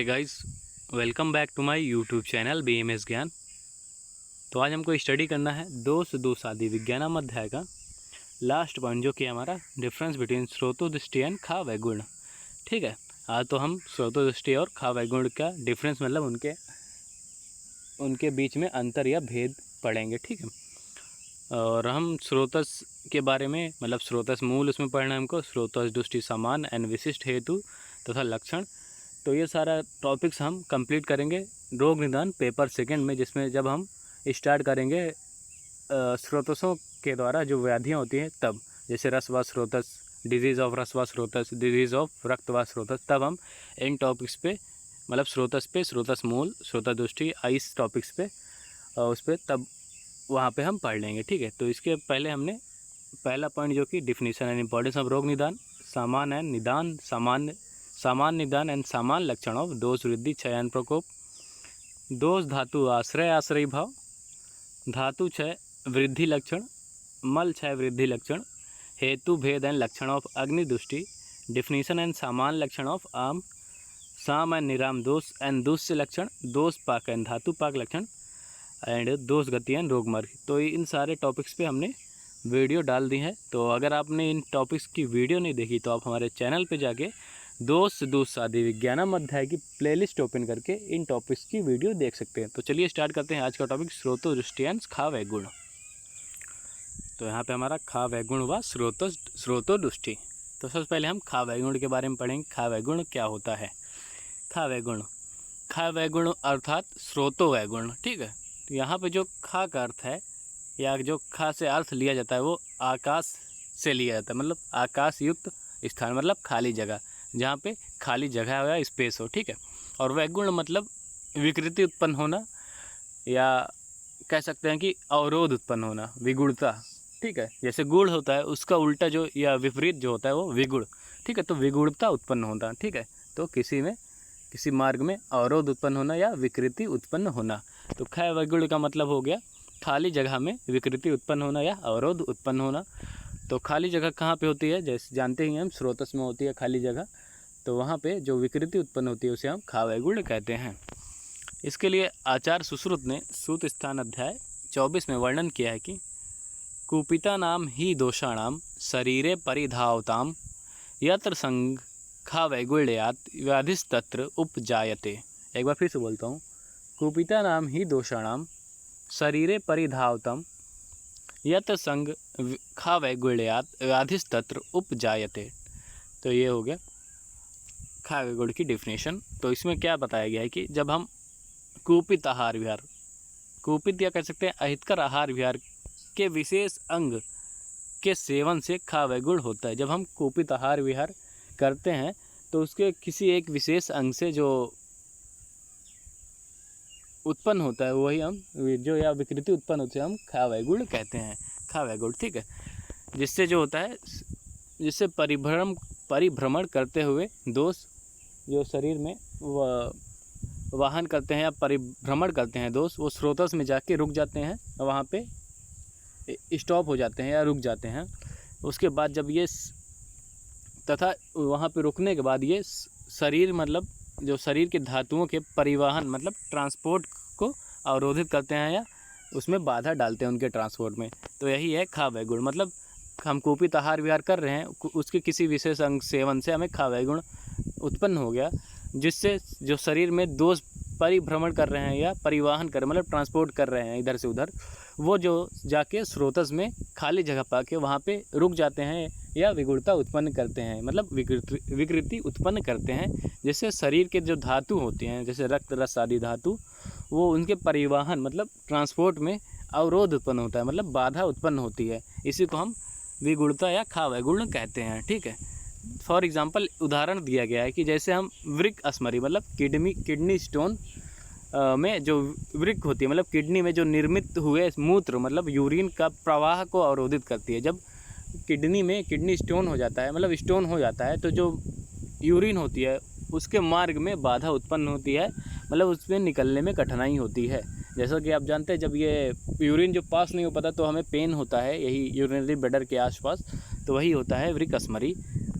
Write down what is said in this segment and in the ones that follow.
Hey guys, welcome back to my YouTube channel BMS Gyan. तो आज हमको स्टडी करना है दो से दो शादी विज्ञानम अध्याय का लास्ट पॉइंट, जो कि हमारा डिफरेंस बिटवीन स्रोतोदृष्टि एंड खा वैगुण। ठीक है, आज तो हम स्रोतोदृष्टि और खा वैगुण का डिफरेंस मतलब उनके बीच में अंतर या भेद पढ़ेंगे। ठीक है, और हम स्रोतस के बारे में मतलब स्रोतस मूल उसमें पढ़ना है हमको, स्रोतस दृष्टि समान एंड विशिष्ट हेतु तथा लक्षण। तो ये सारा टॉपिक्स हम कंप्लीट करेंगे रोग निदान पेपर सेकंड में, जिसमें जब हम स्टार्ट करेंगे स्रोतसों के द्वारा जो व्याधियाँ होती हैं तब, जैसे रसवा स्रोतस, डिजीज़ ऑफ रसवा स्रोतस, डिजीज़ ऑफ रक्तवा स्रोतस, तब हम इन टॉपिक्स पे मतलब स्रोतस पे, स्रोतस मूल, स्रोतदृष्टि, इस टॉपिक्स पे उस पर तब वहाँ पे हम पढ़ लेंगे। ठीक है, तो इसके पहले हमने पहला पॉइंट जो कि डिफिनीशन एंड इम्पॉर्टेंस ऑफ रोग निदान, सामान्य निदान, सामान्य निदान एंड सामान्य लक्षण ऑफ दोष वृद्धि क्षय एंड प्रकोप। दोष धातु आश्रय भाव, धातु क्षय वृद्धि लक्षण, मल क्षय वृद्धि लक्षण, हेतु भेद एंड लक्षण ऑफ अग्निदृष्टि, डिफिनीशन एंड सामान्य लक्षण ऑफ आम, साम एंड निराम दोष एंड दूष्य लक्षण, दोष पाक एंड धातु पाक लक्षण एंड दोष गति एंड रोग मार्ग। तो इन सारे टॉपिक्स पे हमने वीडियो डाल दी है। तो अगर आपने इन टॉपिक्स की वीडियो नहीं देखी तो आप हमारे चैनल पे जाके दोष से दोष शादी विज्ञानम अध्याय की प्लेलिस्ट ओपन करके इन टॉपिक्स की वीडियो देख सकते हैं। तो चलिए स्टार्ट करते हैं आज का टॉपिक, स्रोतोदृष्टि एंड खा वैगुण। तो यहाँ पे हमारा खा वैगुण हुआ स्रोतोदृष्टि। तो सबसे पहले हम खा वैगुण के बारे में पढ़ेंगे। खा वैगुण क्या होता है? खा वैगुण अर्थात स्रोतो वैगुण। ठीक है, तो यहाँ पे जो खा का अर्थ है या जो खा से अर्थ लिया जाता है वो आकाश से लिया जाता है, मतलब आकाश युक्त स्थान, मतलब खाली जगह, जहाँ पे खाली जगह हो या स्पेस हो। ठीक है, और वैगुण मतलब विकृति उत्पन्न होना, या कह सकते हैं कि अवरोध उत्पन्न होना, विगुणता। ठीक है, जैसे गुण होता है उसका उल्टा जो या विपरीत जो होता है वो विगुण। ठीक है, तो विगुणता उत्पन्न होता। ठीक है, तो किसी मार्ग में अवरोध उत्पन्न होना या विकृति उत्पन्न होना। तो खा वैगुण का मतलब हो गया खाली जगह में विकृति उत्पन्न होना या अवरोध उत्पन्न होना। तो खाली जगह कहाँ पे होती है? जैसे जानते ही हम स्रोतस में होती है खाली जगह, तो वहाँ पे जो विकृति उत्पन्न होती है उसे हम खा वैगुण कहते हैं। इसके लिए आचार्य सुश्रुत ने सूत स्थान अध्याय 24 में वर्णन किया है कि कुपिता नाम ही दोषाणाम शरीरे परिधावताम यत्र संग खा वैगुण्यात व्याधिस्तत्र उपजायते। एक बार फिर से बोलता हूँ, कुपिता नाम ही दोषाणाम शरीरे परिधावतम यत्र संग खा वैगुण्यात व्याधिस्तत्र उपजायते। तो ये हो गया खा वैगुण की डिफिनेशन। तो इसमें क्या बताया गया है कि जब हम कुपित आहार विहार, कुपित या कह सकते हैं अहितकर आहार विहार के विशेष अंग के सेवन से खा वैगुण होता है। जब हम कुपित आहार विहार करते हैं तो उसके किसी एक विशेष अंग से जो उत्पन्न होता है वही हम जो या विकृति उत्पन्न होती है हम खा वैगुण कहते हैं। खा वैगुण, ठीक है, जिससे जो होता है, जिससे परिभ्रमण करते हुए दोष जो शरीर में वाहन करते हैं या परिभ्रमण करते हैं दोष, वो स्रोतस में जाके रुक जाते हैं, वहाँ पे स्टॉप हो जाते हैं या रुक जाते हैं। उसके बाद जब ये तथा वहाँ पे रुकने के बाद ये शरीर मतलब जो शरीर के धातुओं के परिवहन मतलब ट्रांसपोर्ट को अवरोधित करते हैं या उसमें बाधा डालते हैं उनके ट्रांसपोर्ट में। तो यही है खा वैगुण, मतलब हम कुपित आहार विहार कर रहे हैं, उसके किसी विशेष अंग सेवन से हमें खा वैगुण उत्पन्न हो गया, जिससे जो शरीर में दोष परिभ्रमण कर रहे हैं या परिवहन कर मतलब ट्रांसपोर्ट कर रहे हैं इधर से उधर, वो जो जाके स्रोतस में खाली जगह पाके वहाँ पे रुक जाते हैं या विगुणता उत्पन्न करते हैं, मतलब विकृति उत्पन्न करते हैं, जिससे शरीर के जो धातु होते हैं जैसे रक्त रस आदि धातु, वो उनके परिवहन मतलब ट्रांसपोर्ट में अवरोध उत्पन्न होता है, मतलब बाधा उत्पन्न होती है। इसी को हम विगुणता या खा वैगुण कहते हैं। ठीक है, फॉर एग्जांपल उदाहरण दिया गया है कि जैसे हम वृक्क अस्मरी मतलब किडनी स्टोन में जो वृक्क होती है, मतलब किडनी में जो निर्मित हुए मूत्र मतलब यूरिन का प्रवाह को अवरोधित करती है। जब किडनी में किडनी स्टोन हो जाता है, मतलब स्टोन हो जाता है, तो जो यूरिन होती है उसके मार्ग में बाधा उत्पन्न होती है, मतलब उसमें निकलने में कठिनाई होती है। जैसा कि आप जानते हैं जब ये यूरिन जो पास नहीं हो पाता तो हमें पेन होता है, यही यूरिनरी ब्लैडर के आसपास, तो वही होता है वृक्क अस्मरी,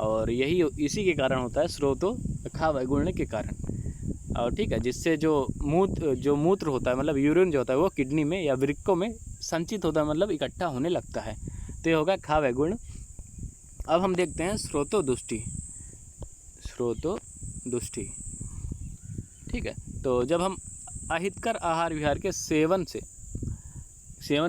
और यही इसी के कारण होता है स्रोतो खा वैगुण्य के कारण। और ठीक है, जिससे जो मूत्र होता है मतलब यूरिन जो होता है वो किडनी में या वृक्कों में संचित होता है, मतलब इकट्ठा होने लगता है। तो ये होगा खावे गुण। अब हम देखते हैं स्रोतोदुष्टि। स्रोतोदुष्टि, ठीक है। तो जब हम अहितकर आहार विहार के सेवन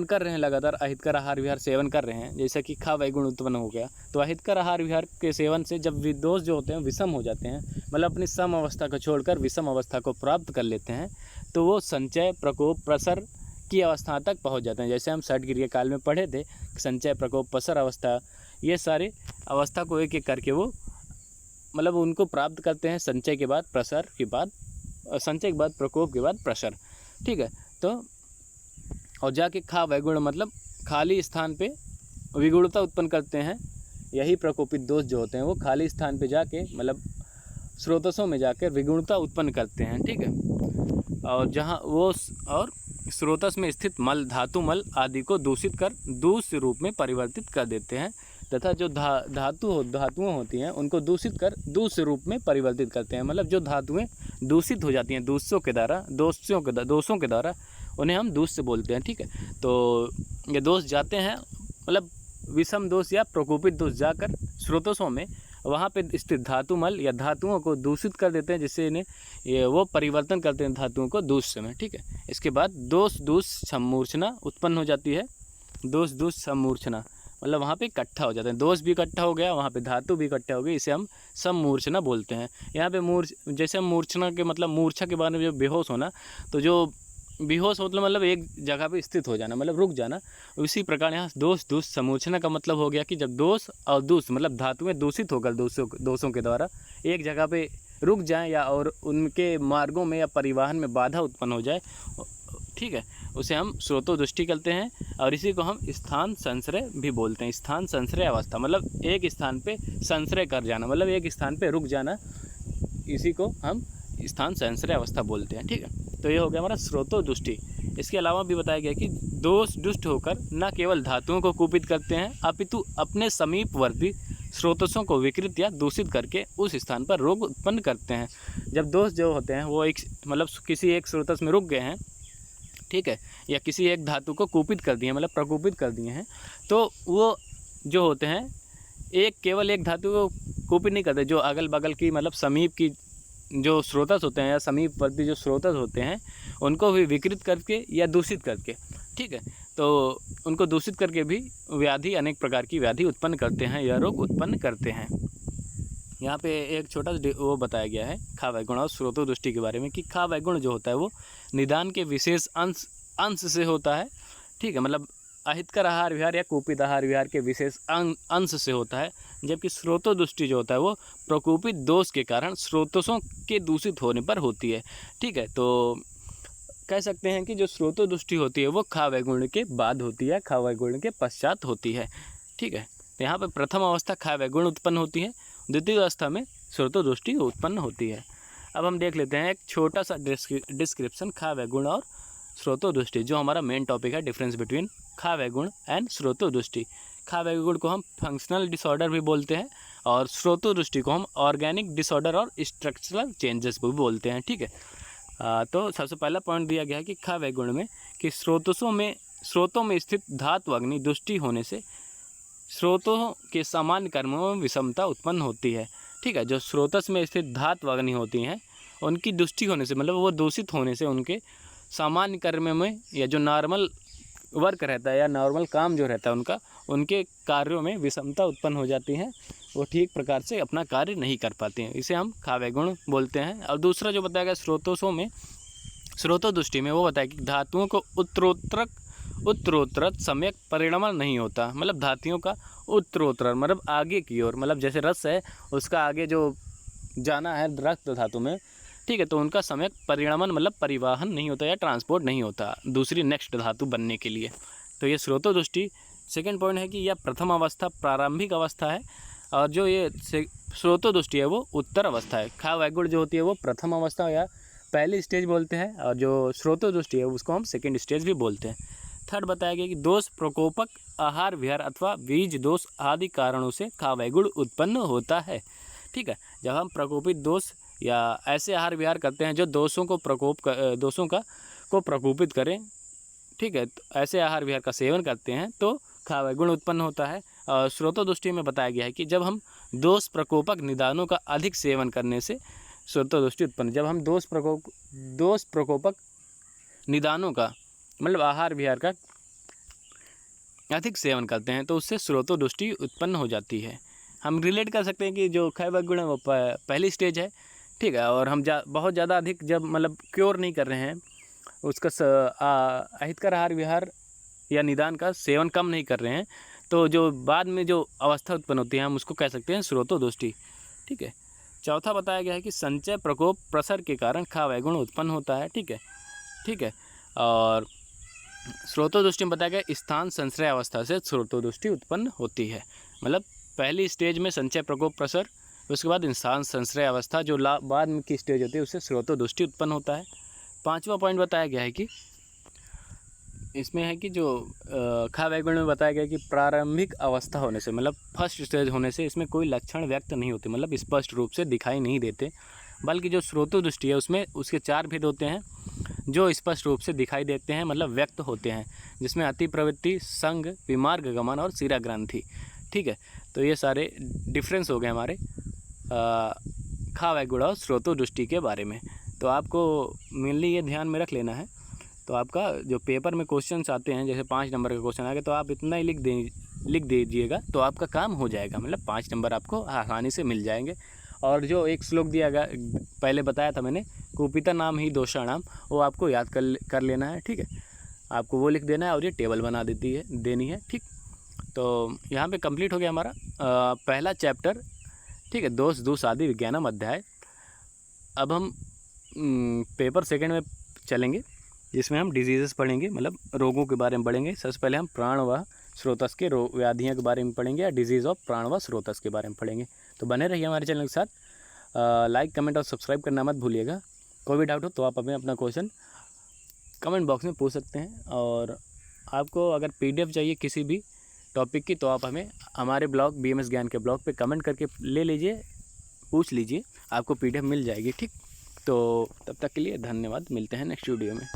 कर रहे हैं, लगातार अहितकर आहार विहार सेवन कर रहे हैं, जैसा कि खा वैगुण उत्पन्न हो गया, तो अहितकर आहार विहार के सेवन से जब दोष जो होते हैं विषम हो जाते हैं, मतलब अपनी सम अवस्था को छोड़कर विषम अवस्था को प्राप्त कर लेते हैं, तो वो संचय, प्रकोप, प्रसर की अवस्था तक पहुंच जाते हैं। जैसे हम षटगिरीय काल में पढ़े थे, संचय, प्रकोप, प्रसर अवस्था, ये सारे अवस्था को एक एक करके वो मतलब उनको प्राप्त करते हैं। संचय के बाद प्रसर के बाद, संचय के बाद प्रकोप के बाद प्रसर, ठीक है। तो और जाके खा वैगुण मतलब खाली स्थान पे विगुणता उत्पन्न करते हैं। यही प्रकोपित दोष जो होते हैं वो खाली स्थान पे जाके मतलब स्रोतसों में जाकर विगुणता उत्पन्न करते हैं, ठीक है। और जहाँ वो और स्रोतस में स्थित मल, धातु मल आदि को दूषित कर दूषित रूप में परिवर्तित कर देते हैं, तथा जो धातुएं होती हैं उनको दूषित कर दूषित रूप में परिवर्तित करते हैं। मतलब जो धातुएं दूषित हो जाती हैं दोषों के द्वारा उन्हें हम दूष से बोलते हैं, ठीक है। तो ये दोष जाते हैं मतलब विषम दोष या प्रकोपित दोष जाकर स्रोतसों में वहाँ पे स्थित धातु मल या धातुओं को दूषित कर देते हैं, जिससे इन्हें वो परिवर्तन करते हैं धातुओं को दूष में, ठीक है। इसके बाद दोष सम्मूर्छना उत्पन्न हो जाती है। दोष सम्मूर्छना मतलब वहाँ पे इकट्ठा हो जाते हैं, दोष भी इकट्ठा हो गया, वहाँ पे धातु भी इकट्ठा हो गई, इसे हम सम्मूर्छना बोलते हैं। यहाँ पे जैसे हम मूर्छना के मतलब मूर्छा के बारे में जो बेहोश होना, तो जो बेहोश मतलब एक जगह पे स्थित हो जाना, मतलब रुक जाना, उसी प्रकार यहाँ दोष सम्मूर्छना का मतलब हो गया कि जब दोष और दूष मतलब धातुएं दूषित होकर दोषों के द्वारा एक जगह पे रुक जाएं या और उनके मार्गों में या परिवहन में बाधा उत्पन्न हो जाए, ठीक है, उसे हम स्रोतोदुष्टि कहते हैं। और इसी को हम स्थान संश्रय भी बोलते हैं। स्थान संश्रय अवस्था मतलब एक स्थान पे संश्रय कर जाना, मतलब एक स्थान पे रुक जाना, इसी को हम स्थान संश्रय अवस्था बोलते हैं, ठीक है। तो ये हो गया हमारा स्रोतोदुष्टि। इसके अलावा भी बताया गया कि दोष दुष्ट होकर न केवल धातुओं को कुपित करते हैं अपितु अपने समीपवर्ती स्रोतसों को विकृत या दूषित करके उस स्थान पर रोग उत्पन्न करते हैं। जब दोष जो होते हैं वो एक मतलब किसी एक स्रोतस में रुक गए हैं, ठीक है, या किसी एक धातु को कुपित कर दिए मतलब प्रकोपित कर दिए हैं, तो वो जो होते हैं केवल एक धातु को कुपित नहीं करते, जो अगल बगल की मतलब समीप की जो स्रोतस होते हैं या समीपवर्ती जो स्रोतस होते हैं उनको भी विकृत करके या दूषित करके, ठीक है, तो उनको दूषित करके भी व्याधि, अनेक प्रकार की व्याधि उत्पन्न करते हैं या रोग उत्पन्न करते हैं। यहाँ पे एक छोटा वो बताया गया है खा वैगुण और स्रोतोदुष्टि के बारे में कि खा वैगुण जो होता है वो निदान के विशेष अंश से होता है, ठीक है, मतलब अहितकर आहार विहार या कुपित आहार विहार के विशेष अंश से होता है, जबकि स्रोतोदुष्टि जो होता है वो प्रकोपित दोष के कारण स्रोतसों के दूषित होने पर होती है, ठीक है। तो कह सकते हैं कि जो स्रोतोदुष्टि होती है वो खा वैगुण के बाद होती है, खा वैगुण के पश्चात होती है, ठीक है। तो यहाँ पर प्रथम अवस्था खा वैगुण उत्पन्न होती है, द्वितीय अवस्था में स्रोतोदुष्टि उत्पन्न होती है। अब हम देख लेते हैं एक छोटा सा डिस्क्रिप्शन खा वैगुण और स्रोतोदुष्टि, जो हमारा मेन टॉपिक है, डिफरेंस बिटवीन खा वैगुण एंड स्रोतोदुष्टि। खा वैगुण को हम फंक्शनल डिसऑर्डर भी बोलते हैं और स्रोतोदुष्टि को हम ऑर्गेनिक डिसऑर्डर और स्ट्रक्चरल चेंजेस भी बोलते हैं, ठीक है। तो सबसे पहला पॉइंट दिया गया है कि खा वैगुण में कि स्रोतों में स्थित धातु अग्नि दुष्टि होने से स्रोतों के सामान्य कर्मों में विषमता उत्पन्न होती है, ठीक है। जो स्रोतस में स्थित धातु अग्नि होती हैं उनकी दुष्टि होने से मतलब वो दूषित होने से उनके सामान्य कर्म में या जो नॉर्मल वर्क रहता है या नॉर्मल काम जो रहता है उनके कार्यों में विषमता उत्पन्न हो जाती है, वो ठीक प्रकार से अपना कार्य नहीं कर पाते हैं, इसे हम खा वैगुण बोलते हैं। और दूसरा जो बताया गया स्रोतोदुष्टि में वो बताया कि धातुओं को उत्तरोत्तर सम्यक परिणमन नहीं होता, मतलब धातुओं का उत्तरोत्तर मतलब आगे की ओर, मतलब जैसे रस है उसका आगे जो जाना है रक्त धातु में, ठीक है, तो उनका सम्यक परिणमन मतलब परिवहन नहीं होता या ट्रांसपोर्ट नहीं होता दूसरी नेक्स्ट धातु बनने के लिए। तो ये स्रोतोदुष्टि। सेकेंड पॉइंट है कि यह प्रथम अवस्था प्रारंभिक अवस्था है और जो ये स्रोतोदुष्टि है वो उत्तर अवस्था है। खा वैगुण जो होती है वो प्रथम अवस्था या पहली स्टेज बोलते हैं और जो स्रोतोदुष्टि है उसको हम सेकेंड स्टेज भी बोलते हैं। थर्ड बताया गया कि दोष प्रकोपक आहार विहार अथवा बीज दोष आदि कारणों से खा वैगुण उत्पन्न होता है, ठीक है। जब हम प्रकोपित दोष या ऐसे आहार विहार करते हैं जो दोषों को प्रकोपित करें, ठीक है, तो ऐसे आहार विहार का सेवन करते हैं तो खावे गुण उत्पन्न होता है। और स्रोतोदुष्टि में बताया गया है कि जब हम दोष प्रकोपक निदानों का अधिक सेवन करने से स्रोतोदुष्टि उत्पन्न, जब हम दोष प्रकोपक निदानों का मतलब आहार विहार का अधिक सेवन करते हैं तो उससे स्रोतोदुष्टि उत्पन्न हो जाती है। हम रिलेट कर सकते हैं कि जो खावे गुण है वो पहली स्टेज है, ठीक है, और हम बहुत ज़्यादा अधिक जब मतलब क्योर नहीं कर रहे हैं, उसका अहितकर आहार विहार या निदान का सेवन कम नहीं कर रहे हैं, तो जो बाद में जो अवस्था उत्पन्न होती है हम उसको कह सकते हैं स्रोतोदुष्टि, ठीक है। चौथा बताया गया है कि संचय प्रकोप प्रसर के कारण खावे गुण उत्पन्न होता है, ठीक है। और स्रोतोदुष्टि में बताया गया स्थान संश्रय अवस्था से स्रोतोदुष्टि उत्पन्न होती है। मतलब पहली स्टेज में संचय प्रकोप प्रसर, उसके बाद स्थान संश्रय अवस्था जो बाद में की स्टेज होती है उससे स्रोतोदुष्टि उत्पन्न होता है। पांचवा पॉइंट बताया गया है कि इसमें है कि जो खावे गुण में बताया गया कि प्रारंभिक अवस्था होने से, मतलब फर्स्ट स्टेज होने से इसमें कोई लक्षण व्यक्त नहीं होते, मतलब स्पष्ट रूप से दिखाई नहीं देते, बल्कि जो स्रोतोदुष्टि है उसमें उसके 4 भेद होते हैं जो स्पष्ट रूप से दिखाई देते हैं, मतलब व्यक्त होते हैं, जिसमें अति प्रवृत्ति, संग, विमार्ग गमन और शिरा ग्रंथि, ठीक है। तो ये सारे डिफरेंस हो गए हमारे खावे गुण और स्रोतोदुष्टि के बारे में। तो आपको मेनली ये ध्यान में रख लेना है। तो आपका जो पेपर में क्वेश्चंस आते हैं, जैसे 5 नंबर का क्वेश्चन आ गया तो आप इतना ही लिख दीजिएगा तो आपका काम हो जाएगा, मतलब 5 नंबर आपको आसानी से मिल जाएंगे। और जो एक श्लोक दिया गया पहले बताया था मैंने, कुपिता नाम ही दोषाणाम, वो आपको याद कर लेना है, ठीक है, आपको वो लिख देना है और ये टेबल बना देनी है, ठीक। तो यहाँ पे कंप्लीट हो गया हमारा पहला चैप्टर, ठीक है, दोष दूष आदि विज्ञानम अध्याय। अब हम पेपर सेकंड में चलेंगे जिसमें हम डिजीज़ेस पढ़ेंगे, मतलब रोगों के बारे में पढ़ेंगे। सबसे पहले हम प्राण व स्रोतस के व्याधियों के बारे में पढ़ेंगे या डिजीज़ ऑफ प्राण व स्रोतस के बारे में पढ़ेंगे। तो बने रहिए हमारे चैनल के साथ। लाइक, कमेंट और सब्सक्राइब करना मत भूलिएगा। कोई भी डाउट हो तो आप हमें अपना क्वेश्चन कमेंट बॉक्स में पूछ सकते हैं। और आपको अगर PDF चाहिए किसी भी टॉपिक की तो आप हमें हमारे ब्लॉग BMS ज्ञान के ब्लॉग पे कमेंट करके ले लीजिए, पूछ लीजिए, आपको PDF मिल जाएगी, ठीक। तो तब तक के लिए धन्यवाद, मिलते हैं नेक्स्ट वीडियो में।